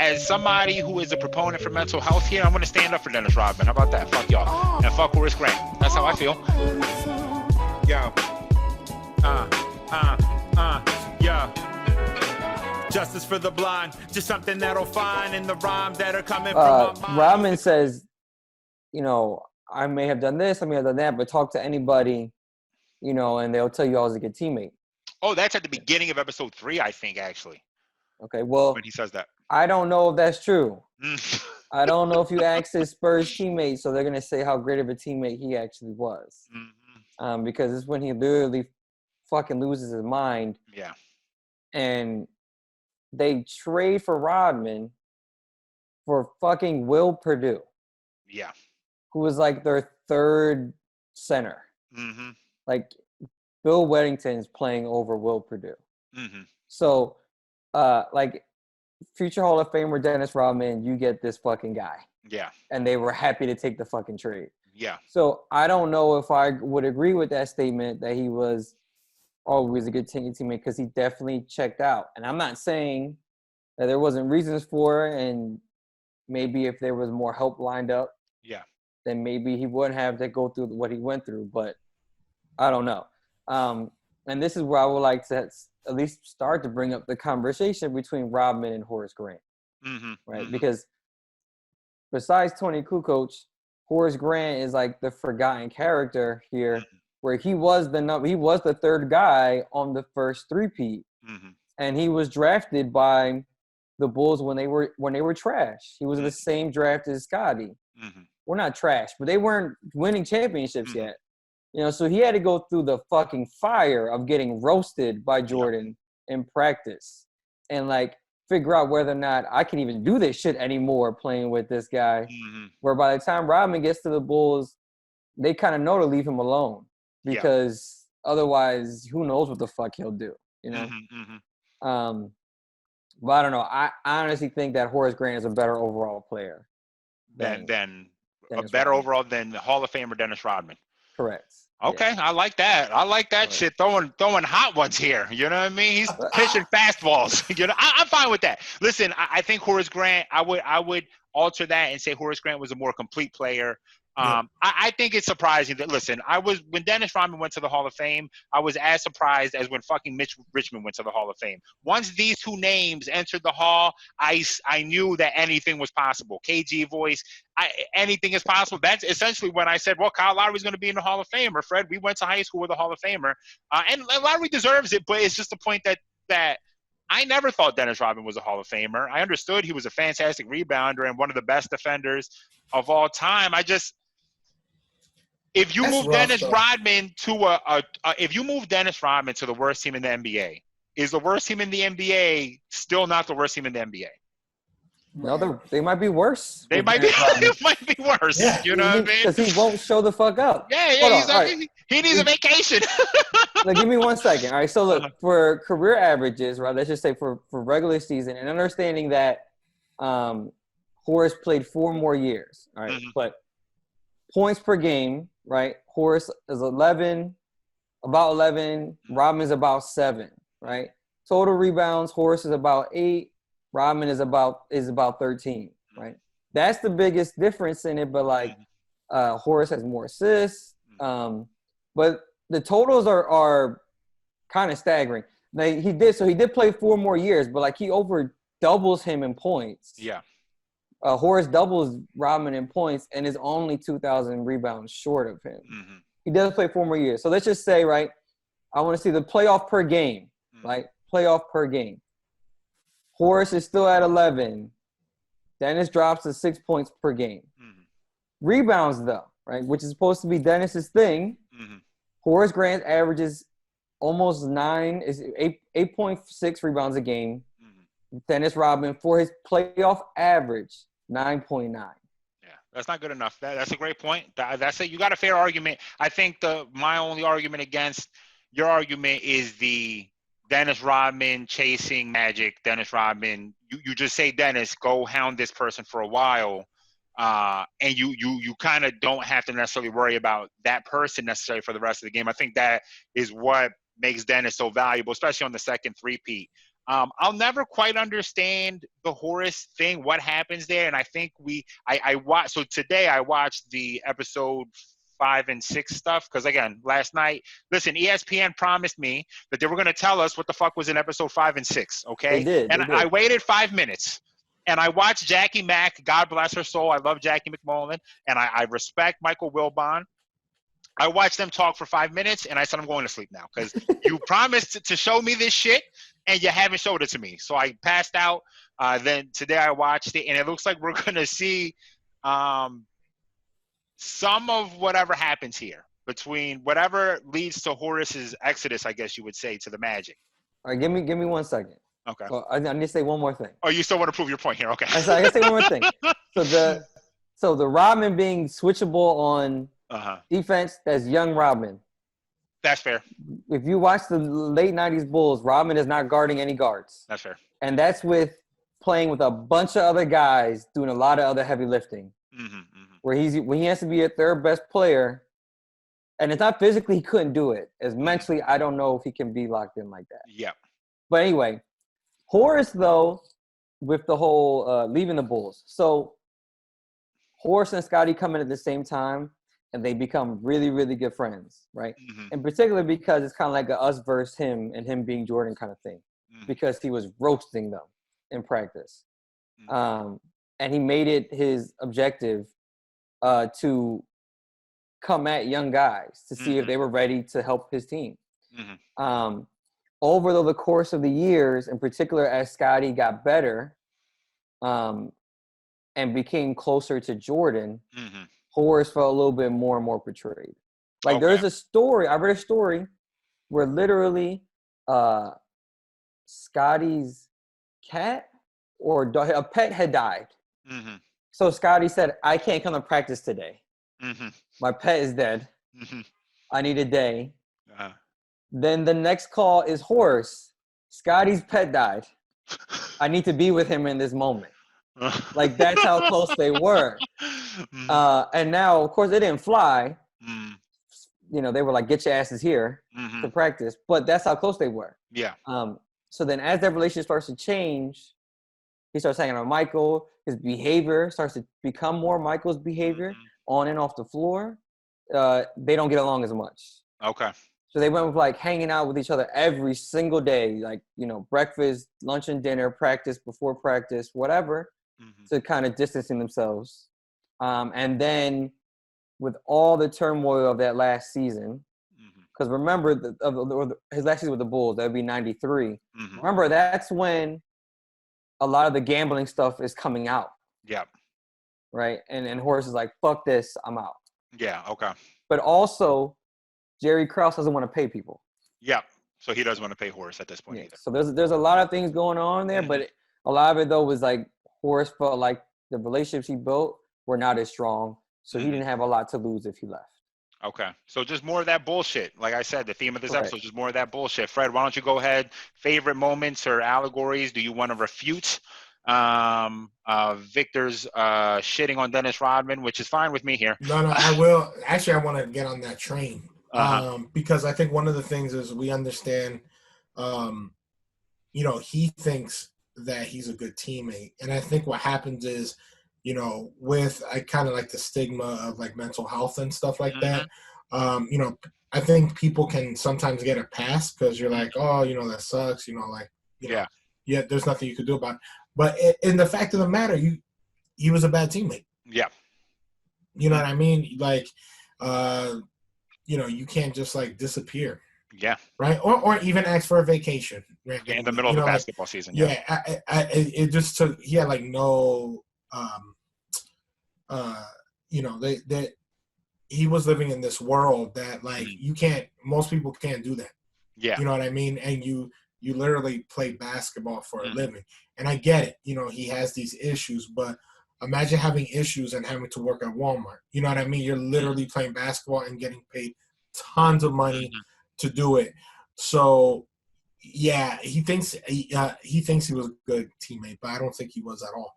as somebody who is a proponent for mental health here, I'm going to stand up for Dennis Rodman. How about that? Fuck y'all. And fuck Horace Grant. That's how I feel. Yo. Yeah. Justice for the blind, just something that'll find in the rhymes that are coming from my mind. Rodman says, I may have done this, I may have done that, but talk to anybody, and they'll tell you I was a good teammate. Oh, that's at the beginning of episode 3, I think, actually. Okay, well, when he says that. I don't know if that's true. I don't know if you ask his Spurs teammates, so they're going to say how great of a teammate he actually was. Mm-hmm. Because it's when he literally fucking loses his mind. Yeah. And they trade for Rodman for fucking Will Perdue. Yeah. Who was like their third center. Mm-hmm. Like, Bill Weddington's playing over Will Perdue. Mm-hmm. So, future Hall of Famer Dennis Rodman, you get this fucking guy. Yeah. And they were happy to take the fucking trade. Yeah. So, I don't know if I would agree with that statement that he was always a good teammate because he definitely checked out. And I'm not saying that there wasn't reasons for it, and maybe if there was more help lined up, then maybe he wouldn't have to go through what he went through. But I don't know. And this is where I would like to at least start to bring up the conversation between Rodman and Horace Grant, right? Mm-hmm. Because besides Tony Kukoc, Horace Grant is like the forgotten character here, where he was the third guy on the first three-peat, and he was drafted by the Bulls when they were trash. He was the same draft as Scottie. We're not trash, but they weren't winning championships yet. So he had to go through the fucking fire of getting roasted by Jordan in practice and figure out whether or not I can even do this shit anymore playing with this guy. Where by the time Rodman gets to the Bulls, they kind of know to leave him alone because otherwise who knows what the fuck he'll do, But I don't know. I honestly think that Horace Grant is a better overall player than a Dennis better Rodman. overall than Hall of Famer Dennis Rodman. Correct. Okay, Yeah. I like that. I like that shit. Throwing hot ones here. You know what I mean? He's pitching fastballs. I'm fine with that. Listen, I think Horace Grant. I would alter that and say Horace Grant was a more complete player. I think it's surprising that, listen, when Dennis Rodman went to the Hall of Fame, I was as surprised as when fucking Mitch Richmond went to the Hall of Fame. Once these two names entered the Hall, I knew that anything was possible. KG voice, anything is possible. That's essentially when I said, well, Kyle Lowry's going to be in the Hall of Fame. Or Fred, we went to high school with a Hall of Famer. And Lowry deserves it, but it's just the point that I never thought Dennis Rodman was a Hall of Famer. I understood he was a fantastic rebounder and one of the best defenders of all time. If you move Dennis Rodman to if you move Dennis Rodman to the worst team in the NBA, is the worst team in the NBA still not the worst team in the NBA? No, they might be worse. They might be worse. Yeah. You know what I mean? Because he won't show the fuck up. Yeah. He needs a vacation. Give me 1 second. All right. So look, for career averages, right? Let's just say for regular season, and understanding that Horace played 4 more years. All right, but points per game, right? Horace is about 11. Rodman's about 7, right? Total rebounds, Horace is about 8. Rodman is about 13, right? That's the biggest difference in it. But Horace has more assists. But the totals are kind of staggering. He did play 4 more years, but he over doubles him in points. Yeah. Horace doubles Rodman in points and is only 2,000 rebounds short of him. He does play 4 more years. So let's just say, right, I want to see the playoff per game, right? Playoff per game. Horace is still at 11. Dennis drops to 6 points per game. Rebounds, though, right, which is supposed to be Dennis's thing. Horace Grant averages almost 8.6 rebounds a game. Dennis Rodman, for his playoff average, 9.9. Yeah, that's not good enough. That's a great point. That's it. You got a fair argument. I think my only argument against your argument is the Dennis Rodman chasing Magic. Dennis Rodman, you just say, Dennis, go hound this person for a while, and you kind of don't have to necessarily worry about that person necessarily for the rest of the game. I think that is what makes Dennis so valuable, especially on the second three-peat. I'll never quite understand the Horace thing, what happens there. And I think I watched, so today I watched the episode 5 and 6 stuff. Cause again, last night, listen, ESPN promised me that they were going to tell us what the fuck was in episode 5 and 6. Okay. They did. And I waited 5 minutes and I watched Jackie Mack. God bless her soul. I love Jackie McMullen and I respect Michael Wilbon. I watched them talk for 5 minutes and I said, I'm going to sleep now because you promised to show me this shit and you haven't showed it to me. So I passed out. Then today I watched it and it looks like we're going to see some of whatever happens here between whatever leads to Horace's exodus, I guess you would say, to the Magic. All right, give me 1 second. Okay. Well, I need to say one more thing. Oh, you still want to prove your point here? Okay. I gotta say one more thing. So the Rodman being switchable on defense, that's young Rodman. That's fair. If you watch the late 90s Bulls, Rodman is not guarding any guards. That's fair. And that's with playing with a bunch of other guys doing a lot of other heavy lifting. Where when he has to be a third best player, and it's not physically he couldn't do it. As mentally, I don't know if he can be locked in like that. Yeah. But anyway, Horace, though, with the whole leaving the Bulls. So Horace and Scotty come in at the same time, and they become really, really good friends, right? In particular because it's kind of like a us versus him and him being Jordan kind of thing, because he was roasting them in practice. And he made it his objective to come at young guys to see if they were ready to help his team. Over the course of the years, in particular as Scotty got better and became closer to Jordan, Horace felt a little bit more and more betrayed. Like there's a story, I read a story where literally Scotty's cat or a pet had died. So Scotty said, I can't come to practice today. My pet is dead. I need a day. Then the next call is Horace. Scotty's pet died. I need to be with him in this moment. Like that's how close they were. And now, of course, it didn't fly. You know, they were like, get your asses here to practice. But that's how close they were. Yeah. So then as that relationship starts to change, he starts hanging on Michael. His behavior starts to become more Michael's behavior on and off the floor. They don't get along as much. Okay. So they went with like hanging out with each other every single day, like, you know, breakfast, lunch and dinner, practice, before practice, whatever, to kind of distancing themselves. And then with all the turmoil of that last season, because remember, his last season with the Bulls, that would be 93. Remember, that's when a lot of the gambling stuff is coming out. Yeah. Right? And Horace is like, fuck this, I'm out. Yeah, okay. But also, Jerry Krause doesn't want to pay people. Yeah. So he doesn't want to pay Horace at this point either. So there's a lot of things going on there, but a lot of it, though, was like Horace felt like the relationships he built were not as strong, so he didn't have a lot to lose if he left. Okay. So just more of that bullshit. Like I said, the theme of this episode is just more of that bullshit. Fred, why don't you go ahead? Favorite moments or allegories? Do you want to refute Victor's shitting on Dennis Rodman, which is fine with me here? No, I will. Actually, I want to get on that train because I think one of the things is we understand, you know, he thinks that he's a good teammate. And I think what happens is, you know, with I kind of like the stigma of like mental health and stuff like that. You know, I think people can sometimes get a pass because you're like, oh, you know, that sucks. You know, like, you know, yeah, there's nothing you could do about it. But in the fact of the matter, he was a bad teammate. Yeah. You know what I mean? Like, you know, you can't just like disappear. Yeah. Right. Or even ask for a vacation. Right? In the middle of the basketball season. Yeah. It just took. He had like no. You know, that he was living in this world that like most people can't do that. Yeah. You know what I mean? And you literally play basketball for a living. And I get it. You know, he has these issues, but imagine having issues and having to work at Walmart. You know what I mean? You're literally playing basketball and getting paid tons of money to do it. So yeah, he thinks he was a good teammate, but I don't think he was at all.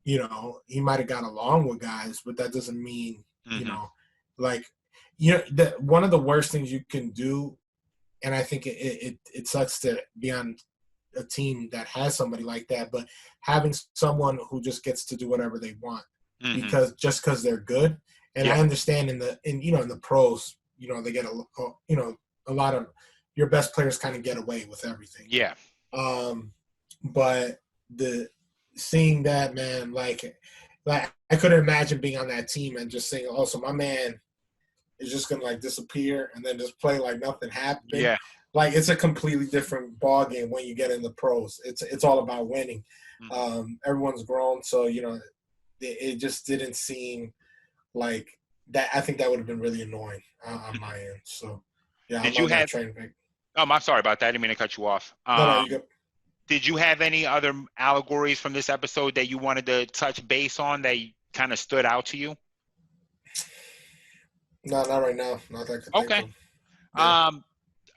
You know, he might have got along with guys, but that doesn't mean, you know, like, you know, one of the worst things you can do, and I think it sucks to be on a team that has somebody like that, but having someone who just gets to do whatever they want because they're good. And I understand in the pros, they get a lot of your best players kind of get away with everything. Yeah. But seeing that, man, like I couldn't imagine being on that team and just saying, "Oh, so my man is just gonna like disappear and then just play like nothing happened." Yeah. Like it's a completely different ball game when you get in the pros. It's all about winning. Everyone's grown, so it just didn't seem like that. I think that would have been really annoying on my end. So yeah, Did I'm you on that have? train back. I'm sorry about that. I didn't mean to cut you off. No, you go. Did you have any other allegories from this episode that you wanted to touch base on that kind of stood out to you? No, not right now. Not that I could think of. Yeah.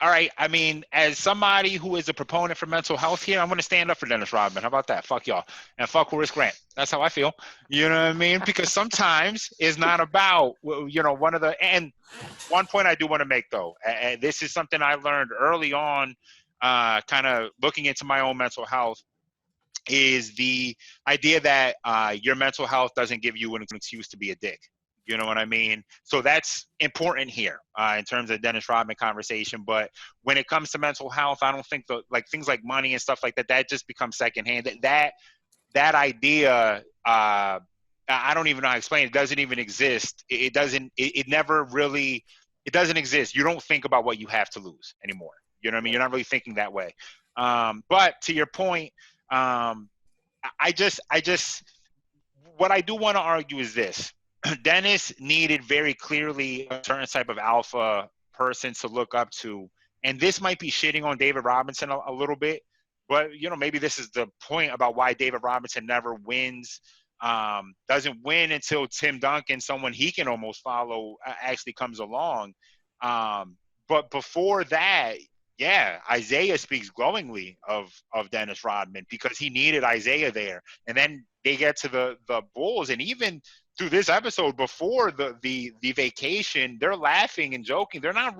All right. I mean, as somebody who is a proponent for mental health here, I'm going to stand up for Dennis Rodman. How about that? Fuck y'all. And fuck Horace Grant. That's how I feel. You know what I mean? Because sometimes it's not about, and one point I do want to make, though, and this is something I learned early on, kind of looking into my own mental health, is the idea that your mental health doesn't give you an excuse to be a dick. You know what I mean? So that's important here in terms of Dennis Rodman conversation. But when it comes to mental health, I don't think things like money and stuff like that just becomes secondhand. That idea, I don't even know how to explain it. It doesn't even exist. It doesn't exist. You don't think about what you have to lose anymore. You know what I mean? You're not really thinking that way. But to your point, what I do want to argue is this. Dennis needed very clearly a certain type of alpha person to look up to. And this might be shitting on David Robinson a little bit, but, maybe this is the point about why David Robinson never wins, doesn't win until Tim Duncan, someone he can almost follow, actually comes along. But before that, Isaiah speaks glowingly of Dennis Rodman because he needed Isaiah there. And then they get to the Bulls, and even through this episode before the vacation, they're laughing and joking. They're not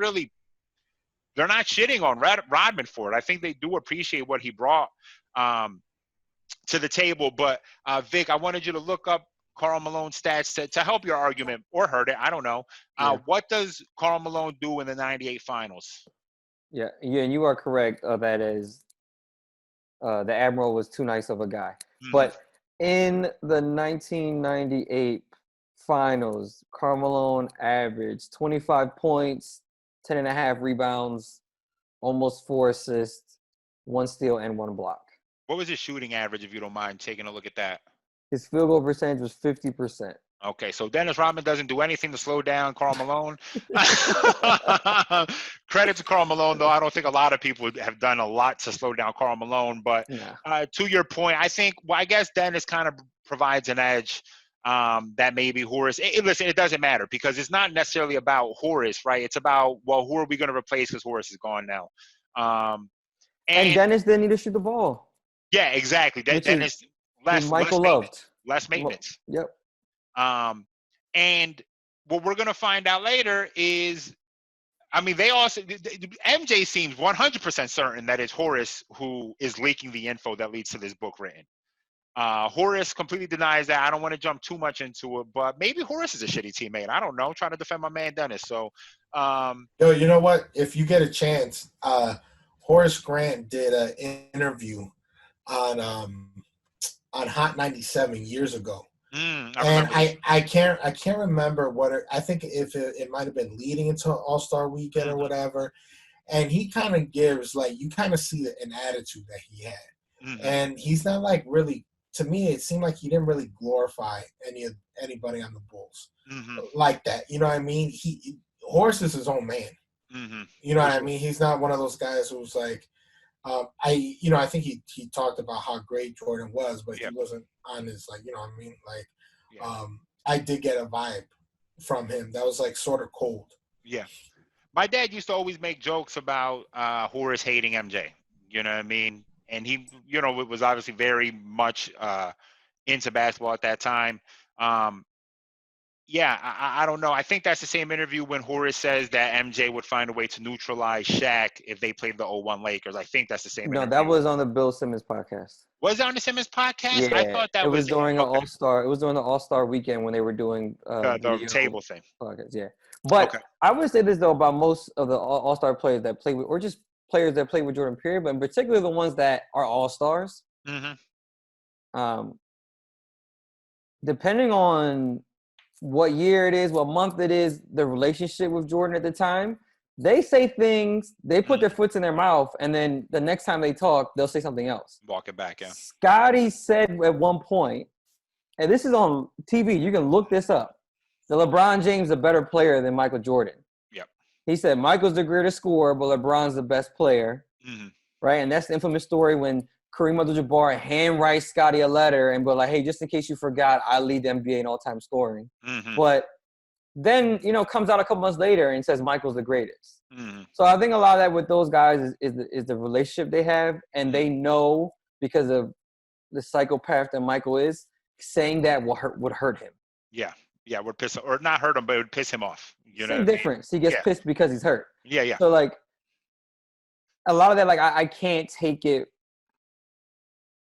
shitting on Rodman for it. I think they do appreciate what he brought to the table. But Vic, I wanted you to look up Karl Malone's stats to help your argument, or hurt it. I don't know. What does Karl Malone do in the '98 finals? Yeah, and you are correct. That is, the Admiral was too nice of a guy. But in the 1998 finals, Karl Malone averaged 25 points, 10.5 rebounds, almost 4 assists, 1 steal, and 1 block. What was his shooting average, if you don't mind taking a look at that? His field goal percentage was 50%. Okay, so Dennis Rodman doesn't do anything to slow down Karl Malone. Credit to Karl Malone, though. I don't think a lot of people have done a lot to slow down Karl Malone. But to your point, I guess Dennis kind of provides an edge that maybe Horace. Listen, it doesn't matter because it's not necessarily about Horace, right? It's about, well, who are we going to replace because Horace is gone now? And Dennis didn't need to shoot the ball. Yeah, exactly. Dennis less maintenance. Yep. And what we're going to find out later is, they also, MJ seems 100% certain that it's Horace who is leaking the info that leads to this book written. Horace completely denies that. I don't want to jump too much into it, but maybe Horace is a shitty teammate. I don't know. I'm trying to defend my man Dennis. So, yo, you know what? If you get a chance, Horace Grant did an interview on Hot 97 years ago. I can't remember I think if it might have been leading into All-Star Weekend or whatever, and he kind of gives you kind of see an attitude that he had, and he's not really. To me, it seemed like he didn't really glorify anybody on the Bulls like that. You know what I mean? Horace is his own man. You know what I mean? He's not one of those guys who's like. I think he talked about how great Jordan was, but he wasn't on his I did get a vibe from him that was sort of cold. Yeah. My dad used to always make jokes about Horace hating MJ. You know what I mean? And he, was obviously very much into basketball at that time. Yeah, I don't know. I think that's the same interview when Horace says that MJ would find a way to neutralize Shaq if they played the '01 Lakers. I think that's the same No, interview. that was on the Bill Simmons podcast. Was it on the Simmons podcast? I Yeah, thought that it was during an okay. All-Star. It was during the All-Star weekend when they were doing The table thing. Podcast. Yeah, but Okay. I would say this though about most of the All-Star players that play with, or just players that play with Jordan. Period, but in particular the ones that are All-Stars. Mm-hmm. Depending on what year it is, what month it is, the relationship with Jordan at the time, they say things, they put their foots in their mouth, and then the next time they talk, they'll say something else. Walk it back, yeah. Scotty said at one point, and this is on TV, you can look this up, that LeBron James is a better player than Michael Jordan. Yep. He said Michael's the greatest scorer, but LeBron's the best player. Mm-hmm. Right? And that's the infamous story when Kareem Abdul-Jabbar handwrites Scotty a letter and be like, hey, just in case you forgot, I lead the NBA in all-time scoring. Mm-hmm. But then, comes out a couple months later and says Michael's the greatest. Mm-hmm. So I think a lot of that with those guys is the relationship they have, and they know because of the psychopath that Michael is, saying that would hurt him. Yeah, would piss or not hurt him, but it would piss him off. Same difference. He gets pissed because he's hurt. Yeah. So like a lot of that, like I can't take it.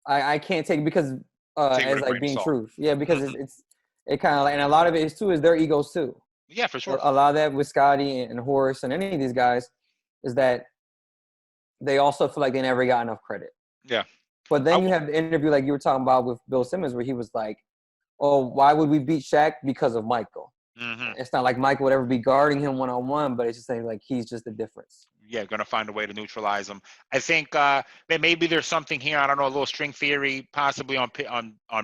I can't take it because as like being truth. Yeah, because it kind of like, and a lot of it is too is their egos too. Yeah, for sure. A lot of that with Scotty and Horace and any of these guys is that they also feel like they never got enough credit. Yeah. But then you have the interview like you were talking about with Bill Simmons where he was like, oh, why would we beat Shaq? Because of Michael. Mm-hmm. It's not like Michael would ever be guarding him one-on-one, but it's just saying like he's just the difference. Yeah, going to find a way to neutralize him. I think that maybe there's something here. I don't know, a little string theory possibly on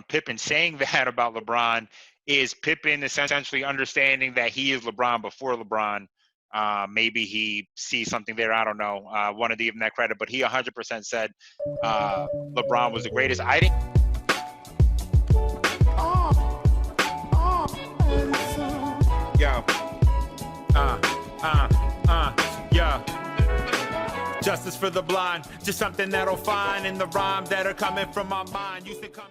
Pippen saying that about LeBron. Is Pippen essentially understanding that he is LeBron before LeBron? Maybe he sees something there. I don't know. Wanted to give him that credit, but he 100% said LeBron was the greatest. I didn't. Yo. Yeah. Justice for the blind, just something that'll find in the rhymes that are coming from my mind. Used to come